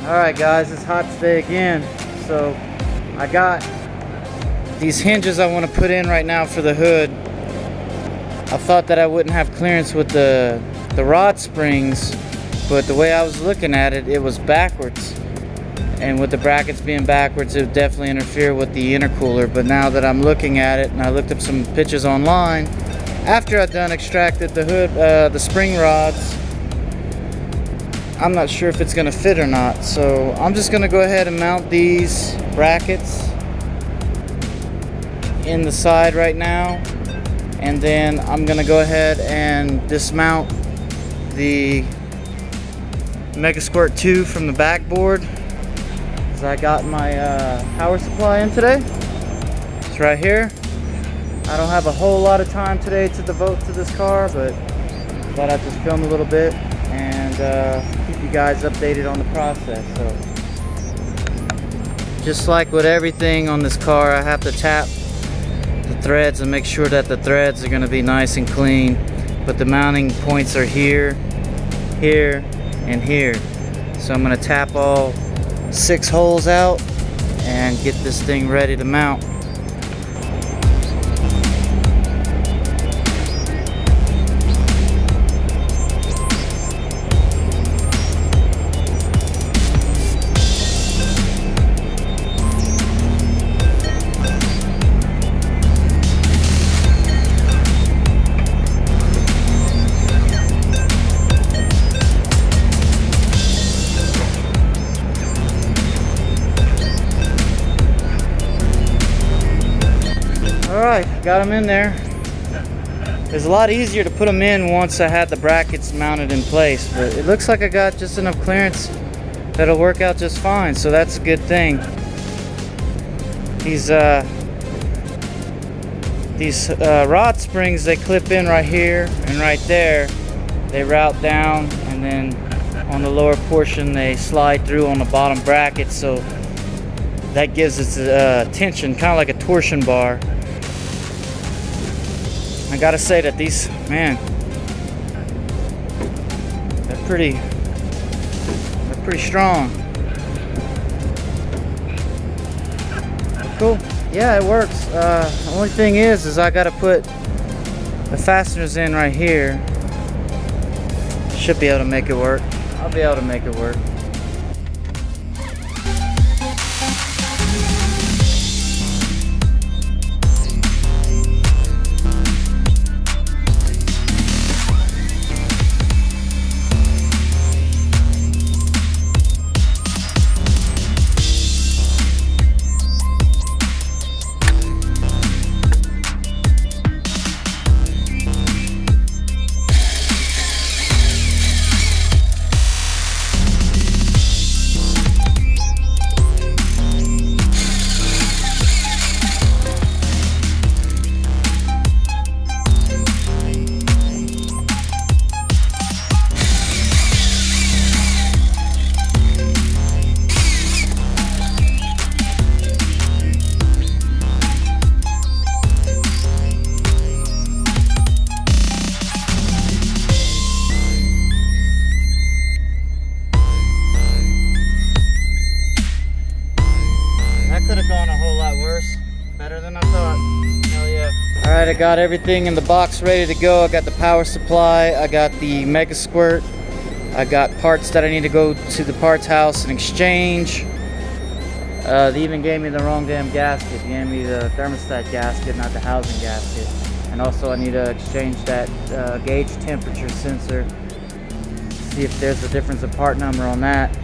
Alright guys, it's hot today again. So I got these hinges I want to put in right now for the hood. I thought that I wouldn't have clearance with the rod springs, but the way I was looking at it, it was backwards. And with the brackets being backwards, it would definitely interfere with the intercooler. But now that I'm looking at it, and I looked up some pictures online, after I've done extracted the hood, the spring rods, I'm not sure if it's gonna fit or not. So I'm just gonna go ahead and mount these brackets in the side right now. And then I'm gonna go ahead and dismount the Mega Squirt 2 from the backboard. I got my power supply in today. It's right here. I don't have a whole lot of time today to devote to this car, but thought I'd just film a little bit and keep you guys updated on the process. So, just like with everything on this car, I have to tap the threads and make sure that the threads are going to be nice and clean. But the mounting points are here, here, and here. So I'm going to tap all 6 holes out and get this thing ready to mount. Alright, got them in there. It's a lot easier to put them in once I had the brackets mounted in place, but it looks like I got just enough clearance that'll work out just fine, so that's a good thing. These rod springs, they clip in right here and right there. They route down, and then on the lower portion they slide through on the bottom bracket, so that gives it tension, kind of like a torsion bar. I gotta say that these, man, they're pretty strong. Cool. Yeah, it works. The only thing is I gotta put the fasteners in right here. Should be able to make it work. I'll be able to make it work. Could have gone a whole lot worse. Better than I thought. Hell yeah. Alright, I got everything in the box ready to go. I got the power supply. I got the Mega Squirt. I got parts that I need to go to the parts house and exchange. They even gave me the wrong damn gasket. They gave me the thermostat gasket, not the housing gasket. And also I need to exchange that gauge temperature sensor. See if there's a difference of part number on that.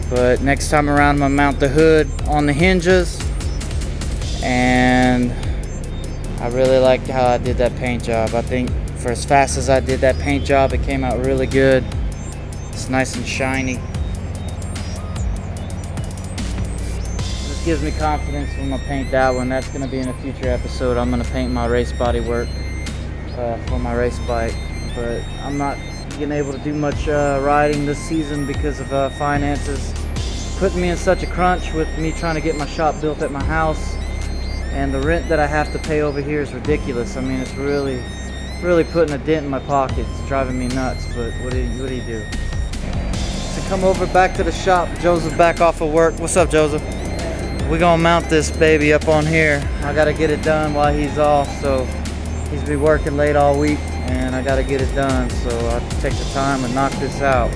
But next time around, I'm gonna mount the hood on the hinges, and I really liked how I did that paint job. I think for as fast as I did that paint job, it came out really good. It's nice and shiny. This gives me confidence when I paint that one. That's gonna be in a future episode. I'm gonna paint my race body work for my race bike, but I'm not getting able to do much riding this season because of finances. Putting me in such a crunch with me trying to get my shop built at my house, and the rent that I have to pay over here is ridiculous. I mean, it's really putting a dent in my pocket. It's driving me nuts, but what do you do? It's a come over back to the shop. Joseph back off of work. What's up, Joseph? We're gonna mount this baby up on here. I gotta get it done while he's off, so he's been working late all week and I gotta get it done, so I'll have to take the time and knock this out.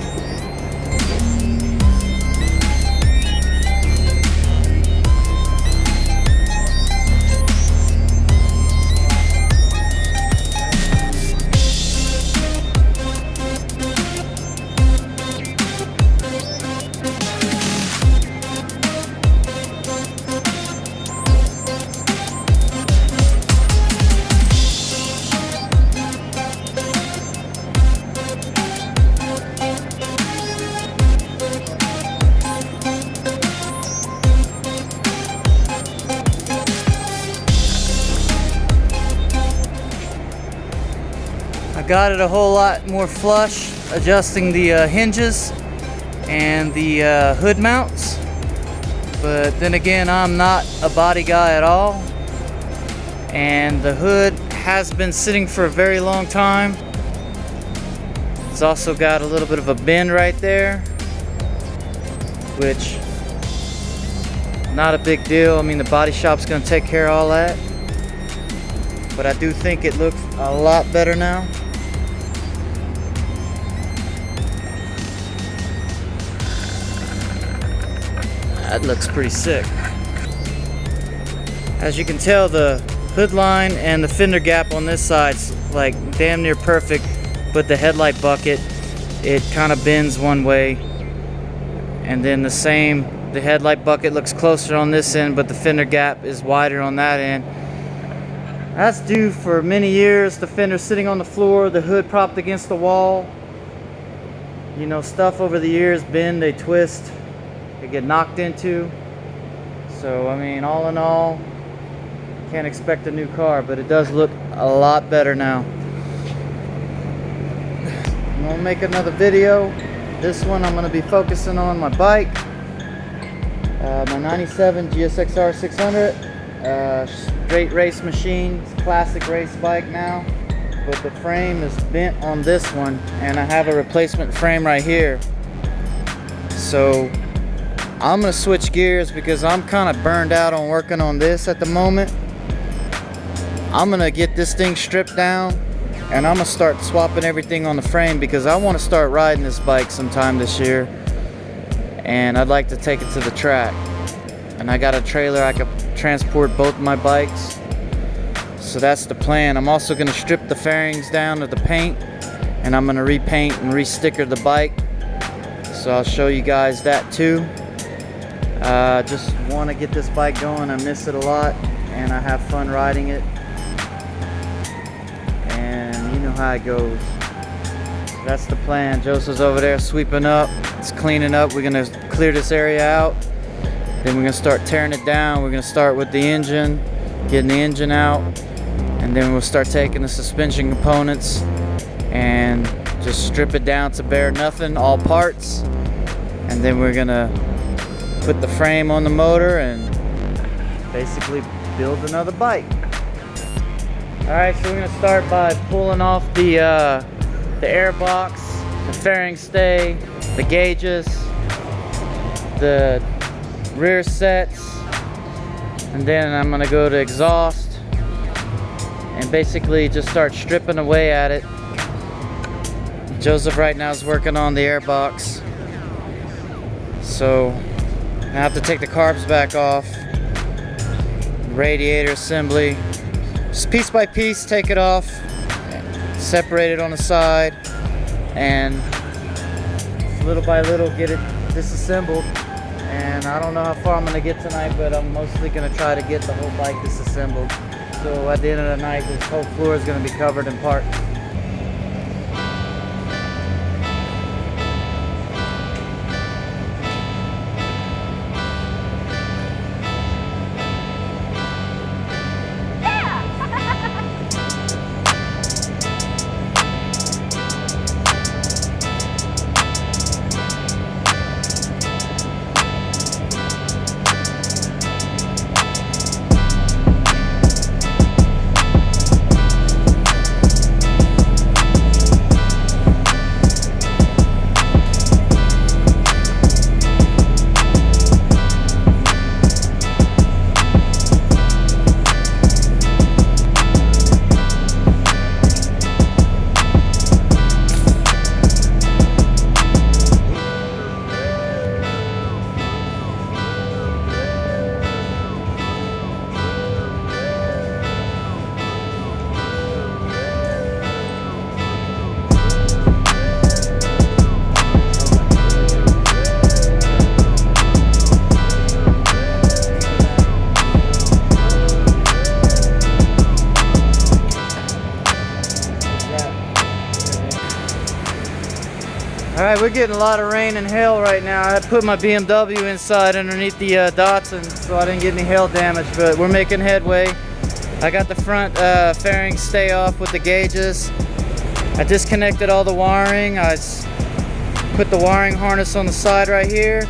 Got it a whole lot more flush, adjusting the hinges and the hood mounts, but then again, I'm not a body guy at all, and the hood has been sitting for a very long time. It's also got a little bit of a bend right there, which not a big deal. I mean, the body shop's gonna take care of all that, but I do think it looks a lot better now. That looks pretty sick. As you can tell, the hood line and the fender gap on this side's like damn near perfect, but the headlight bucket, it kind of bends one way, and then the headlight bucket looks closer on this end, but the fender gap is wider on that end. That's due for many years. The fender sitting on the floor, the hood propped against the wall. You know, stuff over the years bend, they twist, they get knocked into. So I mean, all in all, can't expect a new car, but it does look a lot better now. I'm gonna make another video. This one I'm gonna be focusing on my bike, my 97 GSXR 600, straight race machine. It's a classic race bike now, but the frame is bent on this one, and I have a replacement frame right here. So I'm gonna switch gears because I'm kind of burned out on working on this at the moment. I'm gonna get this thing stripped down and I'm gonna start swapping everything on the frame because I want to start riding this bike sometime this year, and I'd like to take it to the track. And I got a trailer I could transport both my bikes, so that's the plan. I'm also gonna strip the fairings down to the paint, and I'm gonna repaint and re-sticker the bike, so I'll show you guys that too. Just want to get this bike going. I miss it a lot and I have fun riding it, and you know how it goes. So that's the plan. Joseph's over there sweeping up, it's cleaning up. We're gonna clear this area out, then we're gonna start tearing it down. We're gonna start with the engine, getting the engine out, and then we'll start taking the suspension components and just strip it down to bare nothing, all parts, and then we're gonna put the frame on the motor and basically build another bike. Alright, so we're gonna start by pulling off the airbox, the fairing stay, the gauges, the rear sets, and then I'm gonna go to exhaust and basically just start stripping away at it. Joseph right now is working on the airbox, so I have to take the carbs back off, radiator assembly, just piece by piece take it off, separate it on the side, and little by little get it disassembled. And I don't know how far I'm going to get tonight, but I'm mostly going to try to get the whole bike disassembled. So at the end of the night, this whole floor is going to be covered in parts. We're getting a lot of rain and hail right now. I put my BMW inside underneath the Datsun, so I didn't get any hail damage, but we're making headway. I got the front fairings stay off with the gauges. I disconnected all the wiring. I put the wiring harness on the side right here.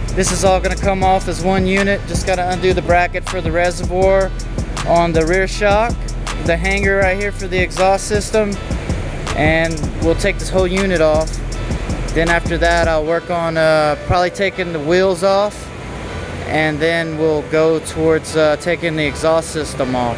This is all going to come off as one unit. Just got to undo the bracket for the reservoir on the rear shock, the hanger right here for the exhaust system, and we'll take this whole unit off. Then after that I'll work on probably taking the wheels off, and then we'll go towards taking the exhaust system off.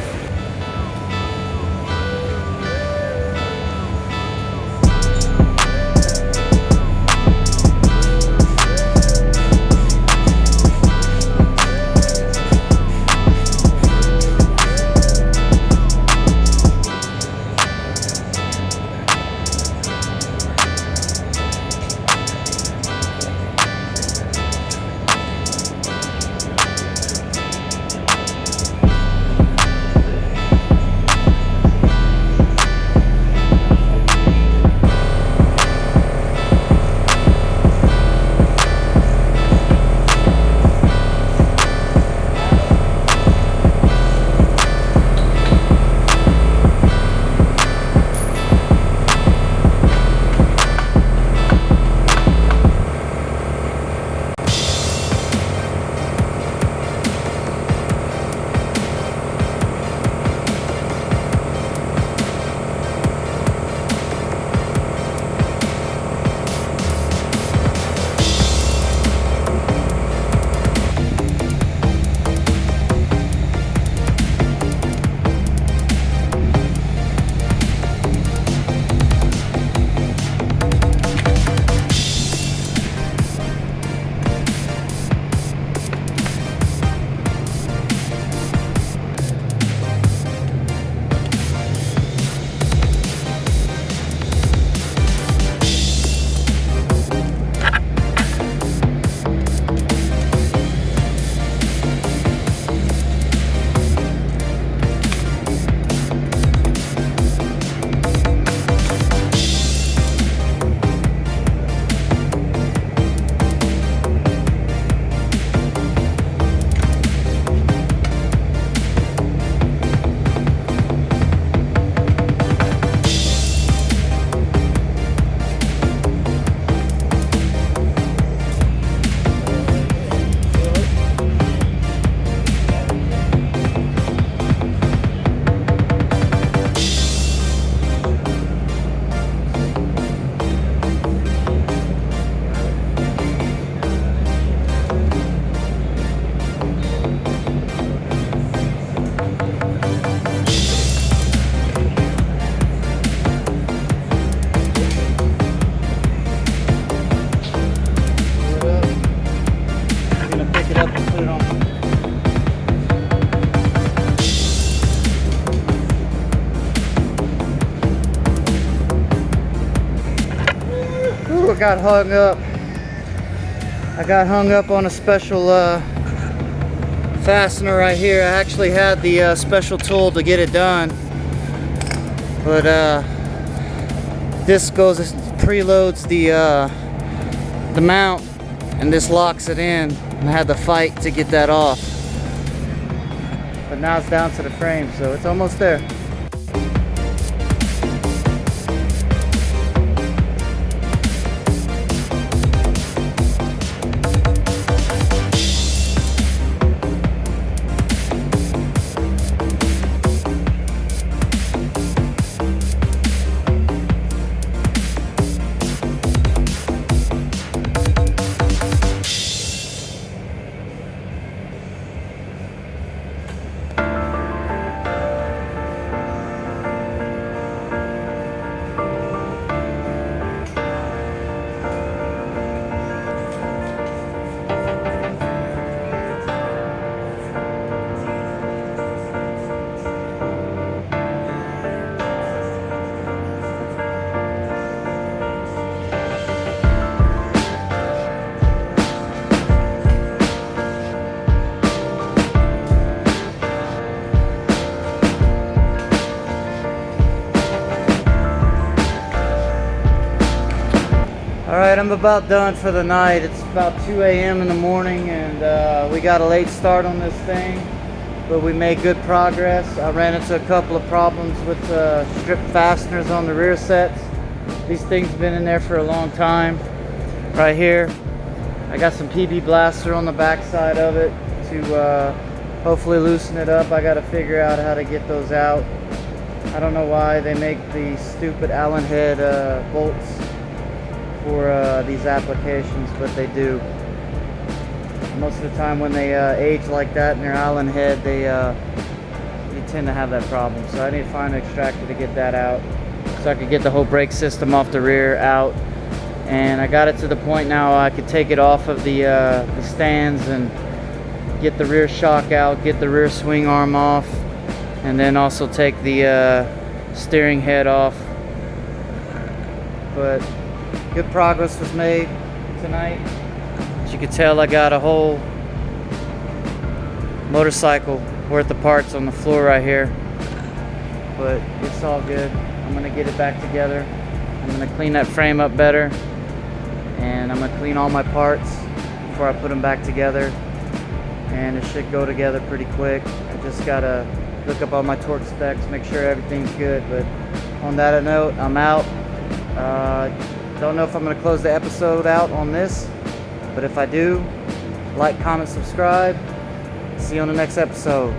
Got hung up. I got hung up on a special fastener right here. I actually had the special tool to get it done, but this preloads the mount, and this locks it in. And I had to fight to get that off, but now it's down to the frame, so it's almost there. Alright, I'm about done for the night. It's about 2 a.m. in the morning, and we got a late start on this thing, but we made good progress. I ran into a couple of problems with strip fasteners on the rear sets. These things have been in there for a long time. Right here, I got some PB blaster on the back side of it to hopefully loosen it up. I got to figure out how to get those out. I don't know why they make the stupid Allen head bolts for these applications, but they do. Most of the time when they age like that in their Allen head, you tend to have that problem. So I need to find an extractor to get that out, so I could get the whole brake system off the rear out. And I got it to the point now I could take it off of the stands and get the rear shock out, get the rear swing arm off, and then also take the steering head off. But good progress was made tonight. As you can tell, I got a whole motorcycle worth of parts on the floor right here, but it's all good. I'm gonna get it back together. I'm gonna clean that frame up better, and I'm gonna clean all my parts before I put them back together, and it should go together pretty quick. I just gotta look up all my torque specs, make sure everything's good. But on that note, I'm out. Don't know if I'm gonna close the episode out on this, but if I do, like, comment, subscribe. See you on the next episode.